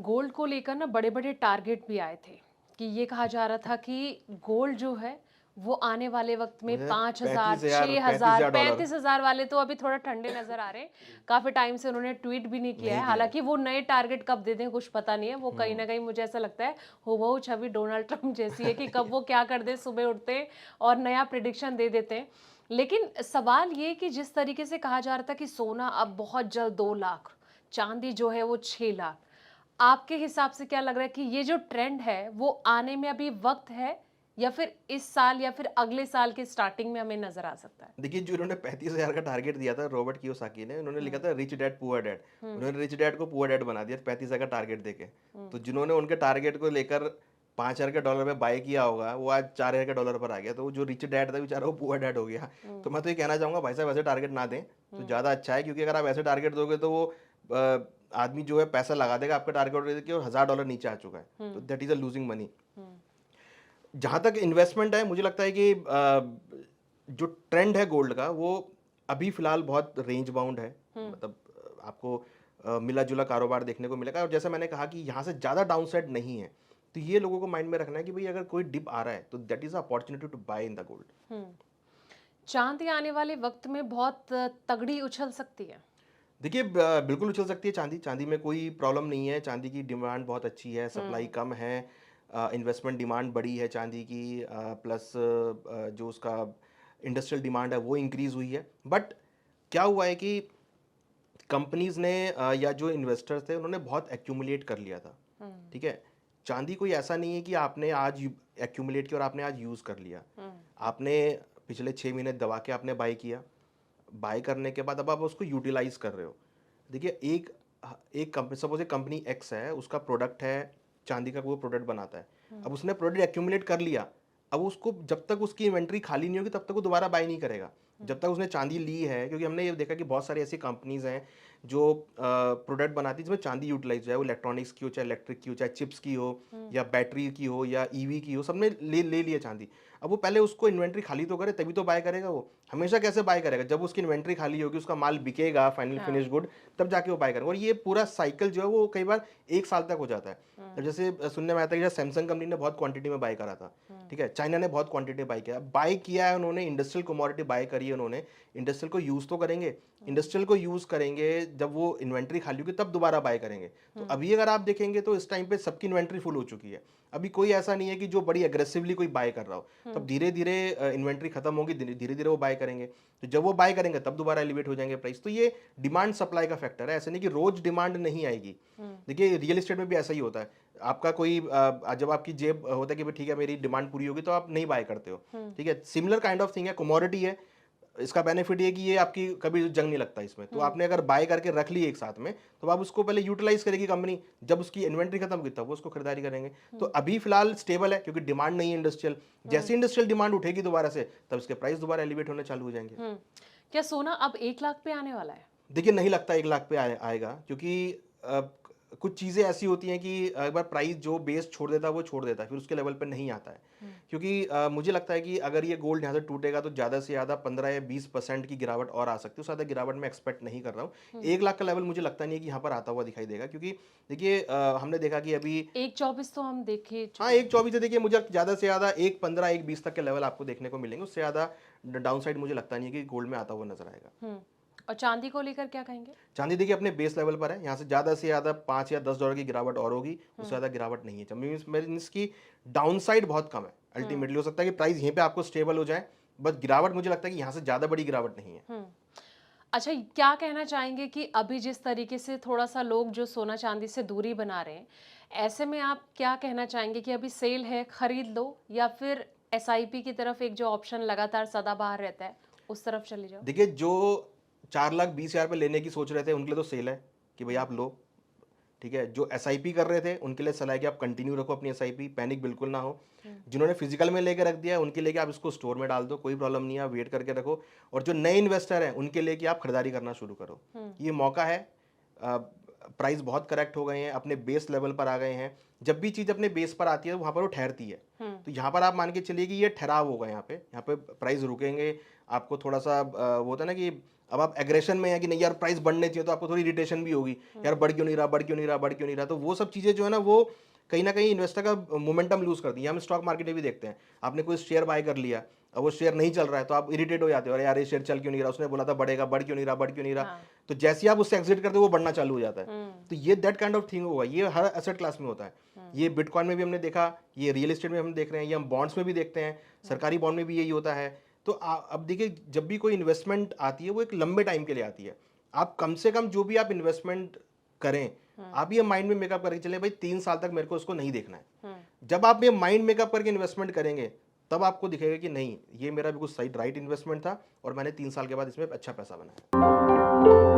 Gold को लेकर ना बड़े-बड़े टारगेट भी आए थे कि ये कहा जा रहा था कि गोल्ड जो है वो आने वाले वक्त में मुझे 5,000, 35,000 6,000, $35,000 35,000 वाले तो अभी थोड़ा ठंडे नजर आ रहे हैं। काफी टाइम से उन्होंने ट्वीट भी नहीं किया नहीं है। किया है। हालांकि वो नए टारगेट कब दे दें कुछ पता नहीं है। वो कहीं हुँ। ना कहीं मुझे ऐसा लगता है हूबहू छवि डोनाल्ड ट्रंप जैसी है कि कब वो क्या कर दे, सुबह उठते हैं और नया प्रिडिक्शन दे देते हैं। लेकिन सवाल ये कि जिस तरीके से कहा जा रहा था कि सोना अब बहुत जल्द 2 लाख, चांदी जो है वो 6 लाख, आपके हिसाब से क्या लग रहा है कि ये जो ट्रेंड है वो आने में अभी वक्त है या फिर इस साल या फिर अगले साल के स्टार्टिंग में हमें नजर आ सकता है? देखिए, जो इन्होंने 35,000 का टारगेट दिया था रॉबर्ट कियोसाकी ने, उन्होंने लिखा हम्म। था रिच डैड पुअर डैड। हम्म। उन्होंने रिच डैड को पुअर डैड बना दिया 35,000 का टारगेट देके। हम्म। तो जिन्होंने उनके टारगेट को लेकर 5,000 के डॉलर में बाय किया होगा, वो आज 4,000 के डॉलर पर आ गया। तो वो जो रिच डैड था बेचारा, वो पुअर डैड हो गया। हम्म। तो मैं तो ये कहना चाहूँगा, भाई साहब ऐसे टारगेट ना दें तो हम्म। ज़्यादा अच्छा है, क्योंकि अगर आप ऐसे टारगेट दोगे तो वो आदमी जो है पैसा लगा देगा आपका टारगेट देख के, और $1,000 नीचे आ चुका है। तो hmm. That is a losing money. Hmm. जहाँ तक इन्वेस्टमेंट है, मुझे लगता है कि जो ट्रेंड है गोल्ड का, वो अभी फ़िलहाल बहुत रेंज बाउंड है। हम्म। मतलब आपको मिला-जुला कारोबार देखने को मिलेगा, और जैसा मैंने कहा कि यहाँ से ज़्यादा डाउनसाइड नहीं है। तो ये लोगों को माइंड में रखना है कि भई अगर कोई डिप आ रहा है, तो that is a opportunity to buy in the gold. Hmm. चांदी आने वाले वक्त में बहुत तगड़ी उछल सकती है। देखिए, बिल्कुल उछल सकती है चाँदी। चाँदी में कोई प्रॉब्लम नहीं है, चाँदी की डिमांड बहुत अच्छी है, सप्लाई हम्म। कम है, इन्वेस्टमेंट डिमांड बड़ी है चाँदी की, प्लस जो उसका इंडस्ट्रियल डिमांड है वो इंक्रीज़ हुई है। बट क्या हुआ है कि कंपनीज़ ने या जो इन्वेस्टर्स थे उन्होंने बहुत एक्यूमुलेट कर लिया था, हम्म। ठीक है? चाँदी कोई ऐसा नहीं है कि आपने आज एक्यूमुलेट किया और आपने आज यूज़ कर लिया। हम्म। आपने पिछले 6 महीने दबा के आपने बाय किया, बाय करने के बाद अब आप उसको यूटिलाइज़ कर रहे हो। देखिए, एक कंपनी, सपोज़ एक कंपनी एक्स है, उसका प्रोडक्ट है, चाँदी का वो प्रोडक्ट बनाता है। हम्म। अब उसने प्रोडक्ट एक्यूमुलेट कर लिया, अब उसको जब तक उसकी इन्वेंटरी खाली नहीं होगी तब तक वो दोबारा बाय नहीं करेगा। जब हम्म। तक उसने चाँदी ली है, क्योंकि हमने ये देखा कि बहुत सारी ऐसी कंपनीज़ हैं जो प्रोडक्ट बनाती है जिसमें चाँदी यूटिलाइज़ है, वो इलेक्ट्रॉनिक्स की हो, चाहे इलेक्ट्रिक की हो, चाहे चिप्स की हो हम्म। या बैटरी की हो या ईवी की हो, सबने ले ले लिया चाँदी। अब वो पहले उसको इन्वेंटरी खाली तो करे, तभी तो बाय करेगा वो। हमेशा कैसे बाय करेगा? जब उसकी इन्वेंटरी खाली होगी, उसका माल बिकेगा, फाइनल हाँ। फिनिश गुड, तब जाके वो बाय करेगा। और ये पूरा साइकिल जो है वो कई बार 1 साल तक हो जाता है। अब हम्म। जैसे सुनने में आया था कि सैमसंग कंपनी ने बहुत क्वांटिटी में बाय करा था, हम्म। ठीक है? चाइना ने बहुत क्वांटिटी में बाय किया। बाय किया है उन्होंने, इंडस्ट्रियल कमोडिटी बाय करी है उन्होंने, इंडस्ट्रियल को यूज़ तो करेंगे, हम्म। इंडस्ट्रियल को यूज़ करेंगे, जब वो इन्वेंटरी खाली होगी तब दोबारा बाय करेंगे। तो हम्म। अभी अगर आप देखेंगे तो इस टाइम पे सबकी इन्वेंटरी फुल हो चुकी है। अभी कोई ऐसा नहीं है कि जो बड़ी एग्रेसिवली कोई बाय कर रहा हो। तब हम्म। धीरे-धीरे इन्वेंटरी खत्म होगी, धीरे-धीरे वो बाय करेंगे। तो जब वो बाय करेंगे तब दोबारा एलिवेट हो जाएँगे प्राइस। तो ये डिमांड सप्लाई का फैक्टर है, ऐसा नहीं कि रोज़ डिमांड नहीं आएगी। हम्म। देखिए, रियल एस्टेट में भी ऐसा ही होता है। आपका कोई जब आपकी जेब होता है कि भाई ठीक है, मेरी डिमांड पूरी होगी, तो आप नहीं बाय करते हो, हम्म। ठीक है? सिमिलर काइंड ऑफ थिंग है, कमोडिटी है। इसका बेनिफिट ये है कि ये आपकी कभी जंग नहीं लगता इसमें। तो हम्म। आपने अगर बाय करके रख ली एक साथ में, तो अब उसको पहले यूटिलाइज़ करेगी कंपनी, जब उसकी इन्वेंटरी खत्म होगी तब वो उसको खरीदारी करेंगे। तो हम्म। अभी फिलहाल स्टेबल है, क्योंकि डिमांड नहीं है इंडस्ट्रियल। हम्म। जैसे इंडस्ट्रियल डिमांड उठेगी दोबारा से, तब इसके प्राइस दोबारा एलिवेट होने चालू हो जाएँगे। हम्म। क्या सोना अब 1 लाख पे आने वाला है? देखिए, नहीं लगता 1 लाख पे आएगा, क्योंकि कुछ चीज़ें ऐसी होती हैं कि एक बार प्राइस जो बेस छोड़ देता है वो छोड़ देता है, फिर उसके लेवल पे नहीं आता है। हम्म। क्योंकि मुझे लगता है कि अगर ये गोल्ड यहाँ से टूटेगा तो ज़्यादा से ज़्यादा 15 या 20% की गिरावट और आ सकती है। उससे ज़्यादा गिरावट मैं एक्सपेक्ट नहीं कर रहा हूँ। हम्म। 1 लाख का लेवल मुझे लगता नहीं है कि यहाँ पर आता हुआ दिखाई देगा, क्योंकि देखिए, हमने देखा कि अभी 1,24 तो हम देख ही हाँ, चुके हैं। 1.24 से देखिए, मुझे ज़्यादा से ज़्यादा 1.15, 1.20 तक के लेवल आपको देखने को मिलेंगे। उससे ज़्यादा डाउनसाइड मुझे लगता नहीं है कि गोल्ड में आता हुआ नज़र आएगा। हम्म। और चांदी को लेकर क्या कहेंगे? चांदी देखिए अपने बेस लेवल पर है, यहाँ से ज़्यादा 5 या $10 की गिरावट और होगी, उससे हम्म। ज़्यादा गिरावट नहीं है। मीन्स की डाउनसाइड बहुत कम है। हम्म। अल्टीमेटली हो सकता है कि प्राइस यहीं पे आपको स्टेबल हो जाए, बस गिरावट मुझे लगता है कि यहाँ से ज़्यादा बड़ी गिरावट नहीं है। हम्म। अच्छा, क्या कहना चाहेंगे कि अभी जिस तरीके से थोड़ा-सा लोग जो सोना-चांदी से दूरी बना रहे हैं, ऐसे में आप क्या कहना चाहेंगे कि अभी सेल है, खरीद लो या फिर एसआईपी की तरफ एक जो ऑप्शन लगातार सदाबहार रहता है, उस तरफ चले जाओ? देखिए, जो 4,20,000 पे लेने की सोच रहे थे उनके लिए तो सेल है कि भाई हुँ। आप लो, ठीक है? जो एसआईपी कर रहे थे उनके लिए सलाह है कि आप कंटिन्यू रखो अपनी एसआईपी, पैनिक बिल्कुल ना हो। हुँ। जिन्होंने फिजिकल में लेके रख दिया है उनके लिए कि आप इसको स्टोर में डाल दो, कोई प्रॉब्लम नहीं है, आप वेट करके रखो। और जो नए इन्वेस्टर हैं उनके लिए कि आप खरीदारी करना शुरू करो। हुँ। ये मौका है। प्राइस बहुत करेक्ट हो गए हैं, अपने बेस लेवल पर आ गए हैं। जब भी चीज़ अपने बेस पर आती है वहाँ पर वो ठहरती है। हुँ। तो यहाँ पर आप मान के चलिए कि ये ठहराव होगा, यहाँ पे प्राइस रुकेंगे। आपको थोड़ा सा वो होता है ना कि अब आप एग्रेशन में है कि नहीं यार प्राइस बढ़ने चाहिए, तो आपको थोड़ी इरिटेशन भी होगी, यार बढ़ क्यों नहीं रहा, बढ़ क्यों नहीं रहा, बढ़ क्यों नहीं रहा। तो वो सब चीज़ें जो है ना, वो कहीं ना कहीं इन्वेस्टर का मोमेंटम लूज करती है। हम स्टॉक मार्केट में भी देखते हैं, आपने कोई शेयर बाय कर लिया, अब वो शेयर नहीं चल रहा है तो आप इरिटेट हो जाते हो, अरे यार ये शेयर चल क्यों नहीं रहा, उसने बोला था बढ़ेगा, बढ़ क्यों नहीं रहा, बढ़ क्यों नहीं रहा। हाँ। तो जैसे ही आप उससे एग्जिट करते हो वो बढ़ना चालू हो जाता है। हम्म। तो ये दैट काइंड ऑफ थिंग होगा, ये हर एसेट क्लास में होता है। ये बिटकॉइन में भी हमने देखा, ये रियल एस्टेट में हम देख रहे हैं, ये हम बॉन्ड्स में भी देखते हैं, सरकारी बॉन्ड में भी यही होता है। तो अब देखिए, जब भी कोई इन्वेस्टमेंट आती है वो एक लंबे टाइम के लिए आती है। आप कम से कम जो भी आप इन्वेस्टमेंट करें, आप ये माइंड में मेकअप करके चले भाई 3 साल तक मेरे को उसको नहीं देखना है। जब आप ये माइंड मेकअप करके इन्वेस्टमेंट करेंगे, तब आपको दिखेगा कि नहीं, ये मेरा बिल्कुल सही राइट इन्वेस्टमेंट था और मैंने 3 साल के बाद इसमें अच्छा पैसा बनाया।